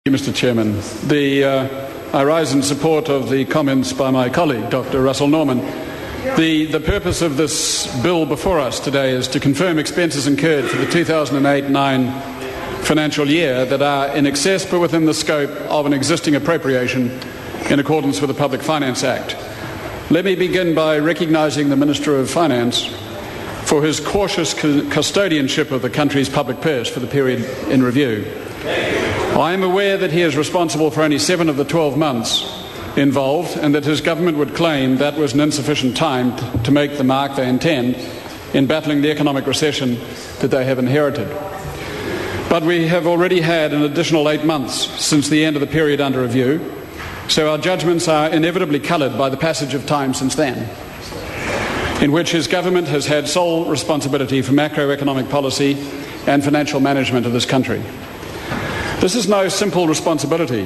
Mr. Chairman. I rise in support of the comments by my colleague, Dr. Russell Norman. The purpose of this bill before us today is to confirm expenses incurred for the 2008-9 financial year that are in excess but within the scope of an existing appropriation in accordance with the Public Finance Act. Let me begin by recognising the Minister of Finance for his cautious custodianship of the country's public purse for the period in review. I am aware that he is responsible for only 7 of the 12 months involved, and that his government would claim that was an insufficient time to make the mark they intend in battling the economic recession that they have inherited. But we have already had an additional 8 months since the end of the period under review, so our judgments are inevitably coloured by the passage of time since then, in which his government has had sole responsibility for macroeconomic policy and financial management of this country. This is no simple responsibility.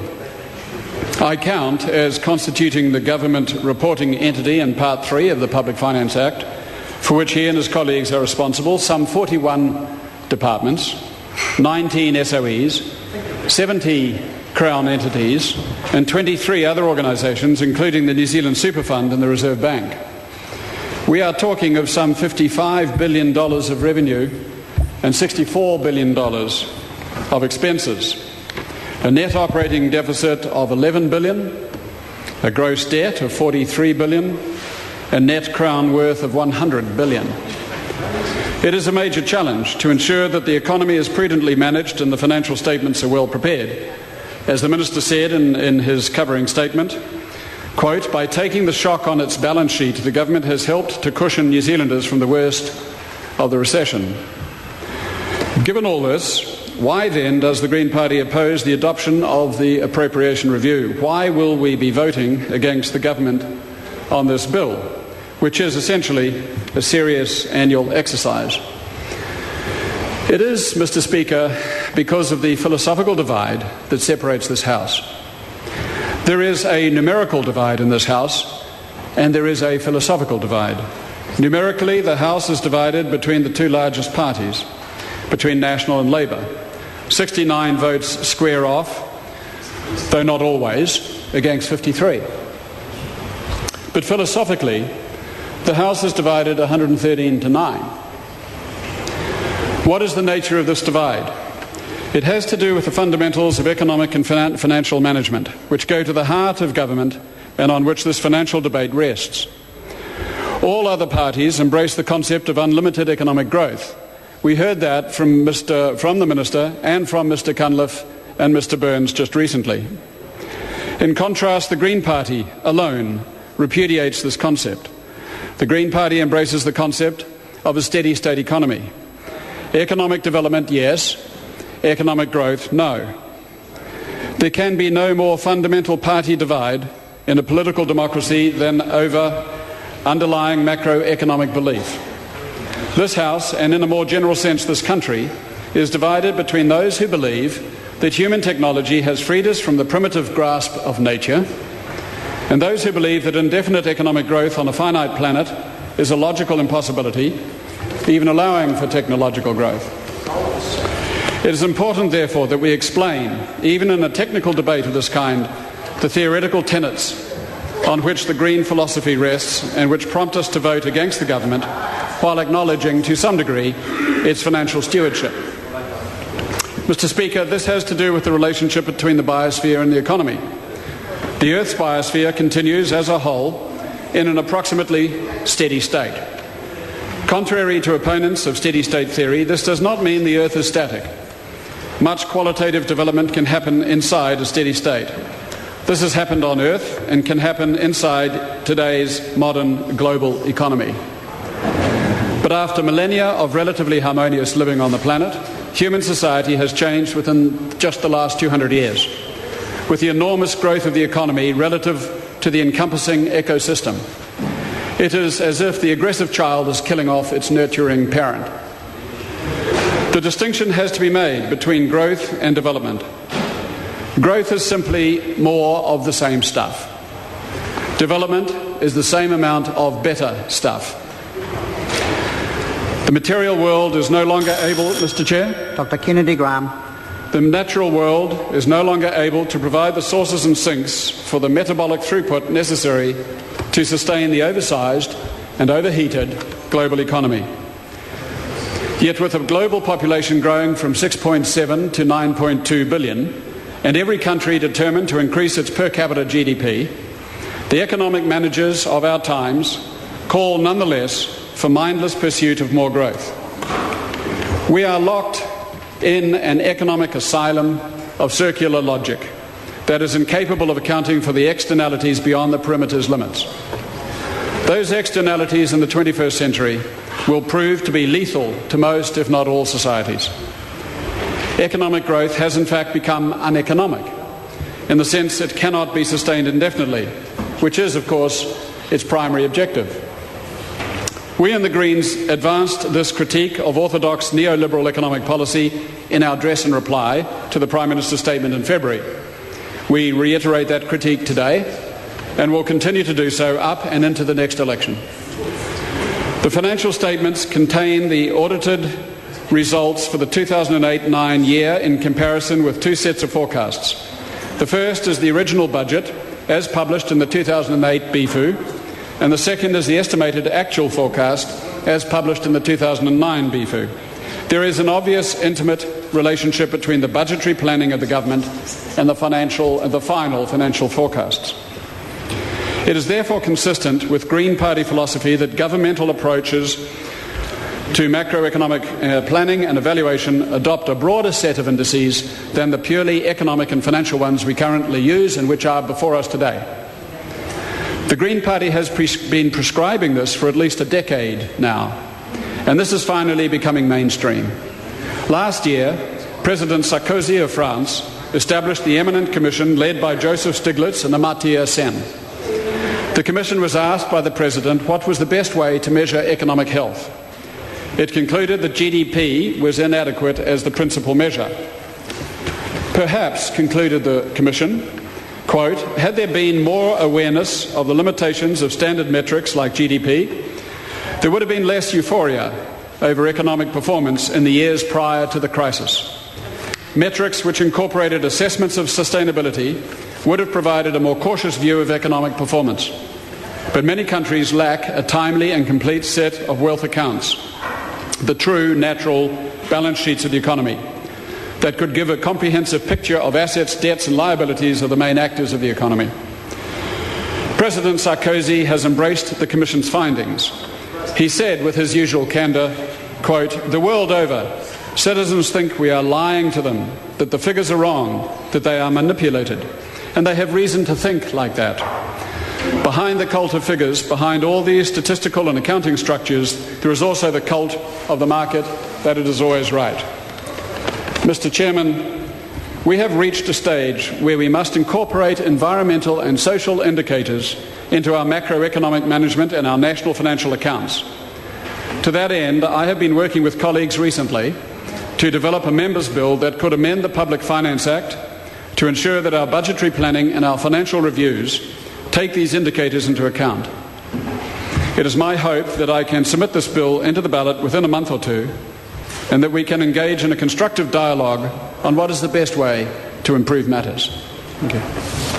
I count as constituting the government reporting entity in Part 3 of the Public Finance Act, for which he and his colleagues are responsible, some 41 departments, 19 SOEs, 70 Crown entities, and 23 other organisations, including the New Zealand Super Fund and the Reserve Bank. We are talking of some $55 billion of revenue and $64 billion of expenses, a net operating deficit of $11 billion, a gross debt of $43 billion, a net crown worth of $100 billion. It is a major challenge to ensure that the economy is prudently managed and the financial statements are well prepared. As the Minister said in his covering statement, quote, "By taking the shock on its balance sheet, the government has helped to cushion New Zealanders from the worst of the recession." Given all this, why then does the Green Party oppose the adoption of the appropriation review? Why will we be voting against the government on this bill, which is essentially a serious annual exercise? It is, Mr. Speaker, because of the philosophical divide that separates this House. There is a numerical divide in this House, and there is a philosophical divide. Numerically, the House is divided between the two largest parties, between National and Labour. 69 votes square off, though not always, against 53. But philosophically, the House is divided 113 to 9. What is the nature of this divide? It has to do with the fundamentals of economic and financial management, which go to the heart of government and on which this financial debate rests. All other parties embrace the concept of unlimited economic growth. We heard that from the Minister and from Mr. Cunliffe and Mr. Burns just recently. In contrast, the Green Party alone repudiates this concept. The Green Party embraces the concept of a steady state economy. Economic development, yes. Economic growth, no. There can be no more fundamental party divide in a political democracy than over underlying macroeconomic belief. This House, and in a more general sense this country, is divided between those who believe that human technology has freed us from the primitive grasp of nature, and those who believe that indefinite economic growth on a finite planet is a logical impossibility, even allowing for technological growth. It is important, therefore, that we explain, even in a technical debate of this kind, the theoretical tenets on which the Green philosophy rests and which prompt us to vote against the government, while acknowledging, to some degree, its financial stewardship. Mr. Speaker, this has to do with the relationship between the biosphere and the economy. The Earth's biosphere continues as a whole in an approximately steady state. Contrary to opponents of steady state theory, this does not mean the Earth is static. Much qualitative development can happen inside a steady state. This has happened on Earth and can happen inside today's modern global economy. But after millennia of relatively harmonious living on the planet, human society has changed within just the last 200 years, with the enormous growth of the economy relative to the encompassing ecosystem. It is as if the aggressive child is killing off its nurturing parent. The distinction has to be made between growth and development. Growth is simply more of the same stuff. Development is the same amount of better stuff. The material world is no longer able, Mr. Chair. Dr. Kennedy Graham. The natural world is no longer able to provide the sources and sinks for the metabolic throughput necessary to sustain the oversized and overheated global economy. Yet with a global population growing from 6.7 to 9.2 billion, and every country determined to increase its per capita GDP, the economic managers of our times call nonetheless for mindless pursuit of more growth. We are locked in an economic asylum of circular logic that is incapable of accounting for the externalities beyond the perimeter's limits. Those externalities in the 21st century will prove to be lethal to most, if not all, societies. Economic growth has in fact become uneconomic, in the sense it cannot be sustained indefinitely, which is, of course, its primary objective. We in the Greens advanced this critique of orthodox neoliberal economic policy in our address and reply to the Prime Minister's statement in February. We reiterate that critique today and will continue to do so up and into the next election. The financial statements contain the audited results for the 2008-9 year in comparison with two sets of forecasts. The first is the original budget, as published in the 2008 BFU, and the second is the estimated actual forecast, as published in the 2009 BFU. There is an obvious intimate relationship between the budgetary planning of the government and the final financial forecasts. It is therefore consistent with Green Party philosophy that governmental approaches to macroeconomic planning and evaluation adopt a broader set of indices than the purely economic and financial ones we currently use and which are before us today. The Green Party has been prescribing this for at least a decade now, and this is finally becoming mainstream. Last year, President Sarkozy of France established the eminent commission led by Joseph Stiglitz and Amartya Sen. The Commission was asked by the President what was the best way to measure economic health. It concluded that GDP was inadequate as the principal measure. Perhaps, concluded the Commission, quote, had there been more awareness of the limitations of standard metrics like GDP, there would have been less euphoria over economic performance in the years prior to the crisis. Metrics which incorporated assessments of sustainability would have provided a more cautious view of economic performance. But many countries lack a timely and complete set of wealth accounts, the true natural balance sheets of the economy, that could give a comprehensive picture of assets, debts and liabilities of the main actors of the economy. President Sarkozy has embraced the Commission's findings. He said with his usual candour, quote, the world over, citizens think we are lying to them, that the figures are wrong, that they are manipulated. And they have reason to think like that. Behind the cult of figures, behind all these statistical and accounting structures, there is also the cult of the market that it is always right. Mr. Chairman, we have reached a stage where we must incorporate environmental and social indicators into our macroeconomic management and our national financial accounts. To that end, I have been working with colleagues recently to develop a members' bill that could amend the Public Finance Act to ensure that our budgetary planning and our financial reviews take these indicators into account. It is my hope that I can submit this bill into the ballot within a month or two, and that we can engage in a constructive dialogue on what is the best way to improve matters. Thank you.